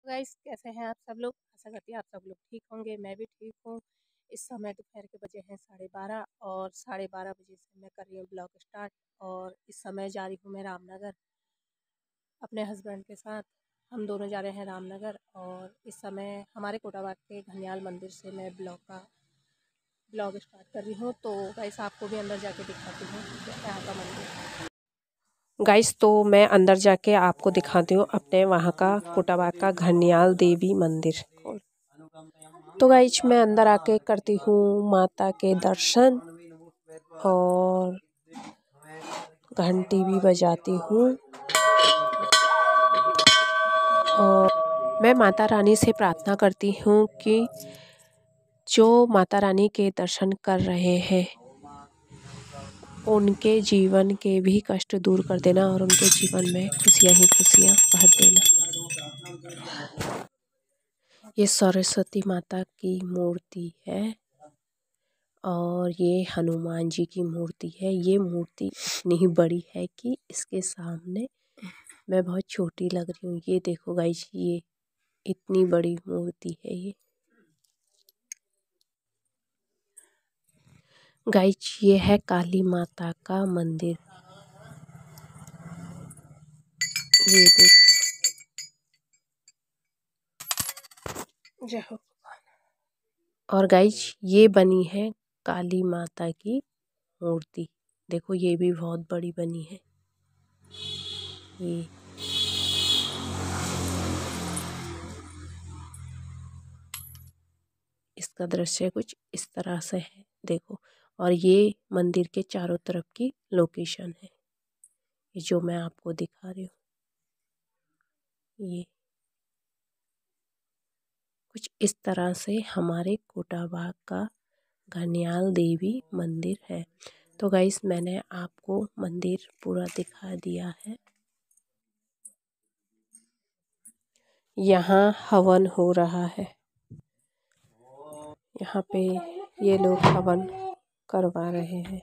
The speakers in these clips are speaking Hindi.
गाइस, कैसे हैं आप सब लोग? आशा करती हूँ आप सब लोग ठीक होंगे। मैं भी ठीक हूँ। इस समय दोपहर के बजे हैं 12:30 और 12:30 बजे से मैं कर रही हूँ ब्लॉग स्टार्ट। और इस समय जा रही हूँ मैं रामनगर अपने हस्बैंड के साथ। हम दोनों जा रहे हैं रामनगर और इस समय हमारे कोटाबाग के घनियाल मंदिर से मैं ब्लॉग स्टार्ट कर रही हूँ। तो गाइस, आपको भी अंदर जाके दिखाती हूँ यहाँ का मंदिर। गाइस, तो मैं अंदर जाके आपको दिखाती हूँ अपने वहाँ का कोटाबाग का घनियाल देवी मंदिर। तो गाइस, मैं अंदर आके करती हूँ माता के दर्शन और घंटी भी बजाती हूँ। और मैं माता रानी से प्रार्थना करती हूँ कि जो माता रानी के दर्शन कर रहे हैं उनके जीवन के भी कष्ट दूर कर देना और उनके जीवन में खुशियाँ ही खुशियाँ भर देना। ये सरस्वती माता की मूर्ति है और ये हनुमान जी की मूर्ति है। ये मूर्ति इतनी ही बड़ी है कि इसके सामने मैं बहुत छोटी लग रही हूँ। ये देखो गाइस, ये इतनी बड़ी मूर्ति है ये। गाइस, ये है काली माता का मंदिर। ये देखो, जय हो। और गाइस, ये बनी है काली माता की मूर्ति। देखो, ये भी बहुत बड़ी बनी है। ये इसका दृश्य कुछ इस तरह से है, देखो। और ये मंदिर के चारों तरफ की लोकेशन है, ये जो मैं आपको दिखा रही हूँ। ये कुछ इस तरह से हमारे कोटाबाग का घनियाल देवी मंदिर है। तो गाइस, मैंने आपको मंदिर पूरा दिखा दिया है। यहाँ हवन हो रहा है। यहाँ पे ये लोग हवन करवा रहे हैं।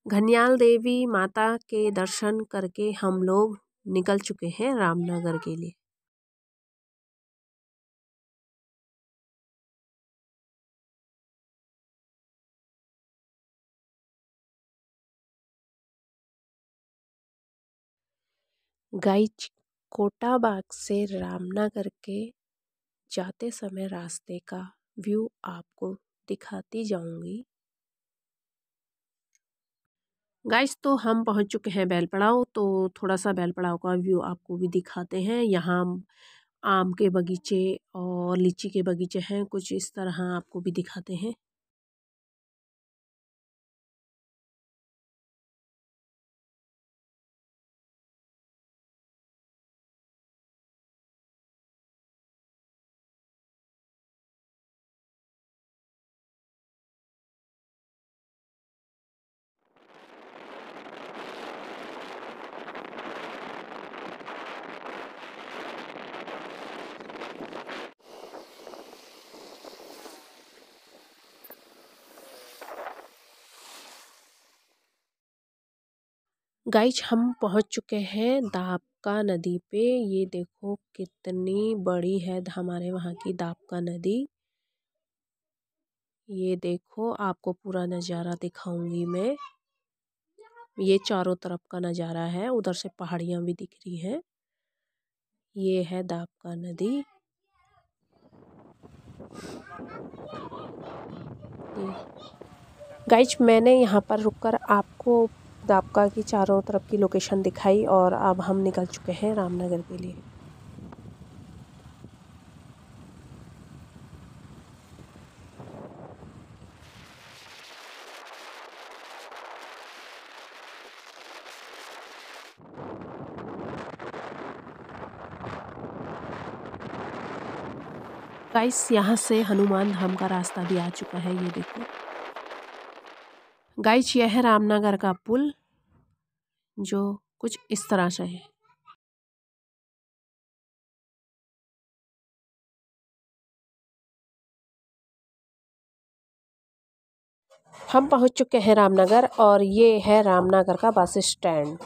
घनियाल देवी माता के दर्शन करके हम लोग निकल चुके हैं रामनगर के लिए। गाइस, कोटाबाग से रामनगर के जाते समय रास्ते का व्यू आपको दिखाती जाऊंगी। गाइस, तो हम पहुंच चुके हैं बेलपड़ाव। तो थोड़ा सा बेलपड़ाव का व्यू आपको भी दिखाते हैं। यहाँ आम के बगीचे और लीची के बगीचे हैं, कुछ इस तरह आपको भी दिखाते हैं। गाइस, हम पहुंच चुके हैं दाबका नदी पे। ये देखो कितनी बड़ी है हमारे वहाँ की दाबका नदी। ये देखो, आपको पूरा नज़ारा दिखाऊंगी मैं। ये चारों तरफ का नज़ारा है, उधर से पहाड़ियाँ भी दिख रही हैं। ये है दाबका नदी। गाइस, मैंने यहाँ पर रुककर आपको दाबका की चारों तरफ की लोकेशन दिखाई और अब हम निकल चुके हैं रामनगर के लिए। गाइस, यहाँ से हनुमान धाम का रास्ता भी आ चुका है, ये देखो। गाइस, यह है रामनगर का पुल, जो कुछ इस तरह से है। हम पहुँच चुके हैं रामनगर और ये है रामनगर का बस स्टैंड।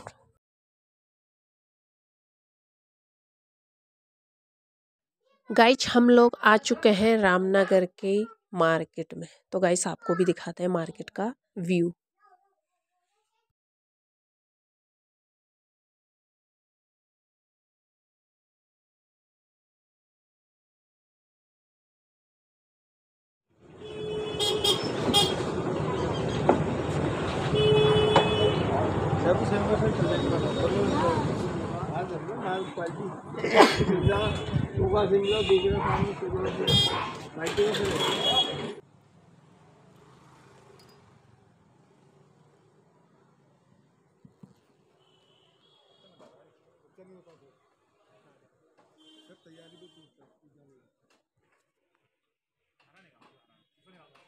गाइस हम लोग आ चुके हैं रामनगर के मार्केट में। तो गाइस आपको भी दिखाते हैं मार्केट का व्यू।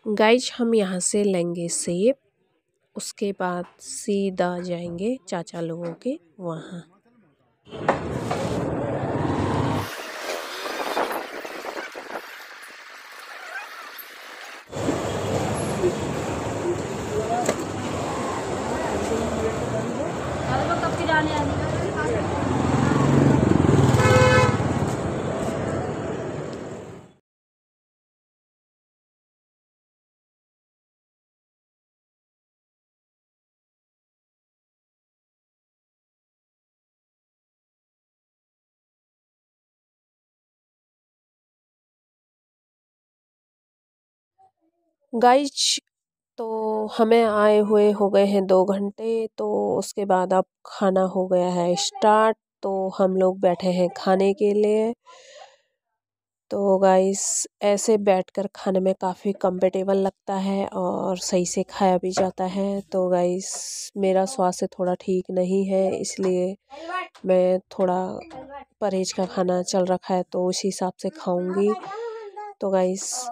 गाइस हम यहाँ से लेंगे सेब, उसके बाद सीधा जाएंगे चाचा लोगों के वहाँ। गाइस तो हमें आए हुए हो गए हैं 2 घंटे। तो उसके बाद अब खाना हो गया है स्टार्ट। तो हम लोग बैठे हैं खाने के लिए। तो गाइस ऐसे बैठकर खाने में काफ़ी कंफर्टेबल लगता है और सही से खाया भी जाता है। तो गाइस मेरा स्वास्थ्य थोड़ा ठीक नहीं है, इसलिए मैं थोड़ा परहेज का खाना चल रखा है, तो उसी हिसाब से खाऊंगी। तो गाइस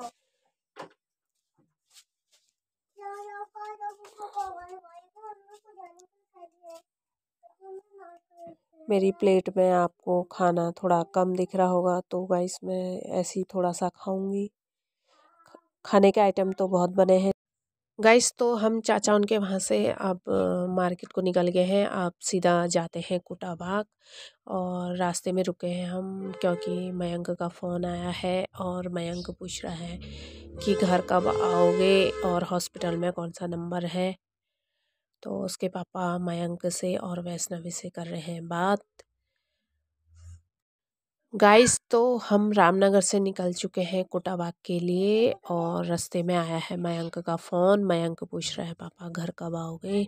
मेरी प्लेट में आपको खाना थोड़ा कम दिख रहा होगा, तो गाइस मैं ऐसे ही थोड़ा सा खाऊंगी। खाने के आइटम तो बहुत बने हैं गाइस। तो हम चाचा उनके वहाँ से अब मार्केट को निकल गए हैं। अब सीधा जाते हैं कोटा बाग और रास्ते में रुके हैं हम, क्योंकि मयंक का फ़ोन आया है और मयंक पूछ रहा है कि घर कब आओगे और हॉस्पिटल में कौन सा नंबर है। तो उसके पापा मयंक से और वैष्णवी से कर रहे हैं बात। गाइस तो हम रामनगर से निकल चुके हैं कोटाबाग के लिए और रास्ते में आया है मयंक का फ़ोन। मयंक पूछ रहा है पापा घर कब आओगे,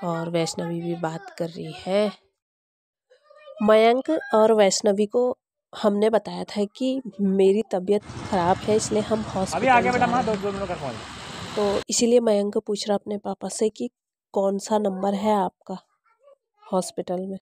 और वैष्णवी भी बात कर रही है। मयंक और वैष्णवी को हमने बताया था कि मेरी तबीयत ख़राब है, इसलिए हम हॉस्पिटल जा रहे हैं। तो इसीलिए मयंक पूछ रहा अपने पापा से कि कौन सा नंबर है आपका हॉस्पिटल में।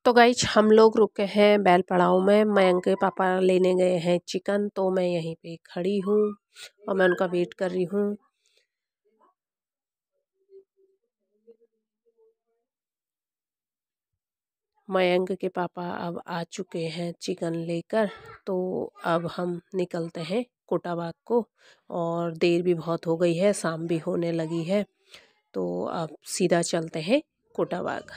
तो गाइस हम लोग रुके हैं बैल पड़ाव में। मयंक के पापा लेने गए हैं चिकन, तो मैं यहीं पे खड़ी हूँ और मैं उनका वेट कर रही हूँ। मयंक के पापा अब आ चुके हैं चिकन लेकर। तो अब हम निकलते हैं कोटाबाग को, और देर भी बहुत हो गई है, शाम भी होने लगी है। तो अब सीधा चलते हैं कोटाबाग।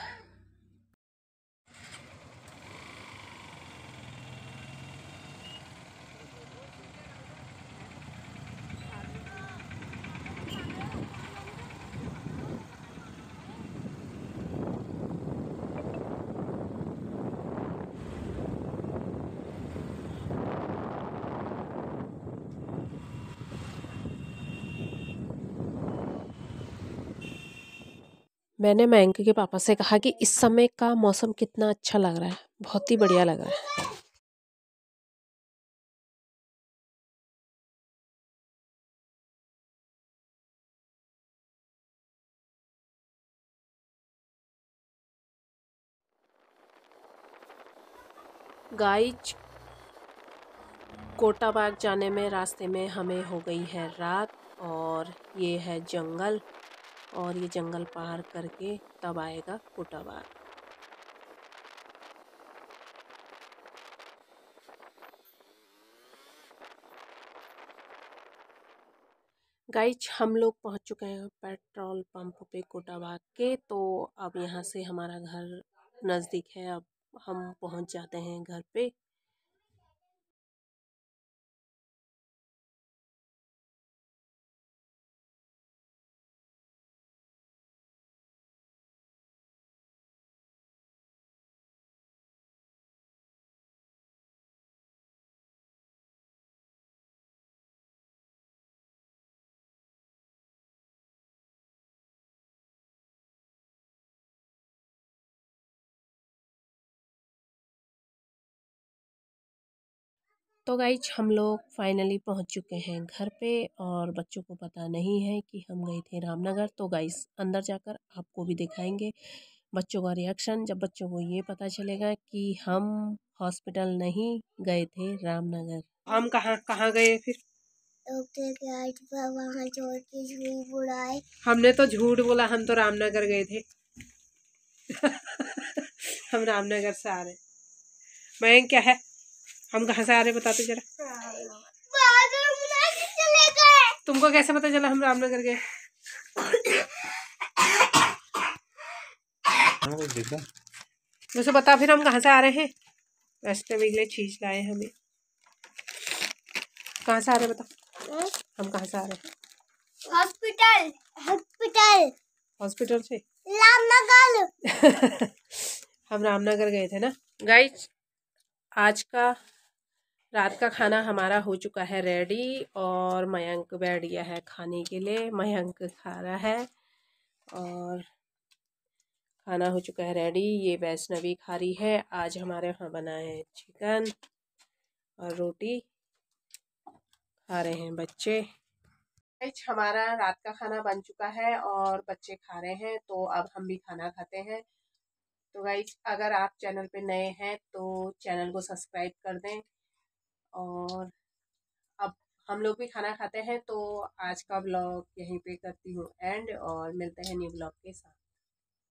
मैंने मयंक के पापा से कहा कि इस समय का मौसम कितना अच्छा लग रहा है, बहुत ही बढ़िया लग रहा है। गाइज कोटाबाग जाने में रास्ते में हमें हो गई है रात, और ये है जंगल, और ये जंगल पार करके तब आएगा कोटाबाग। गाइज हम लोग पहुंच चुके हैं पेट्रोल पंप पे कोटाबाग के। तो अब यहाँ से हमारा घर नज़दीक है, अब हम पहुंच जाते हैं घर पे। तो गाइज हम लोग फाइनली पहुंच चुके हैं घर पे और बच्चों को पता नहीं है कि हम गए थे रामनगर। तो गाइज अंदर जाकर आपको भी दिखाएंगे बच्चों का रिएक्शन, जब बच्चों को ये पता चलेगा कि हम हॉस्पिटल नहीं गए थे रामनगर। हम कहाँ कहाँ गए फिर? डॉक्टर के वहाँ छोड़ के झूठ बुलाए। हमने तो झूठ बोला, हम तो रामनगर गए थे। हम रामनगर से आ रहे। मैं क्या है, हम कहाँ से आ रहे बताते जरा। तुमको कैसे पता चला हम रामनगर गए? मुझे बता फिर हम कहाँ से आ रहे हैं। रास्ते में के लिए चीज लाए हमें। कहाँ से आ रहे बता। हम कहाँ से आ रहे हैं? हॉस्पिटल हॉस्पिटल हॉस्पिटल से रामनगर। हम रामनगर गए थे ना। गाइस आज का रात का खाना हमारा हो चुका है रेडी और मयंक बैठ गया है खाने के लिए। मयंक खा रहा है और खाना हो चुका है रेडी। ये वैष्णवी खा रही है। आज हमारे यहाँ बना है चिकन और रोटी खा रहे हैं बच्चे। हमारा रात का खाना बन चुका है और बच्चे खा रहे हैं, तो अब हम भी खाना खाते हैं। तो गाइस अगर आप चैनल पे नए हैं तो चैनल को सब्सक्राइब कर दें। और अब हम लोग भी खाना खाते हैं, तो आज का ब्लॉग यहीं पे करती हूँ एंड, और मिलते हैं न्यू ब्लॉग के साथ।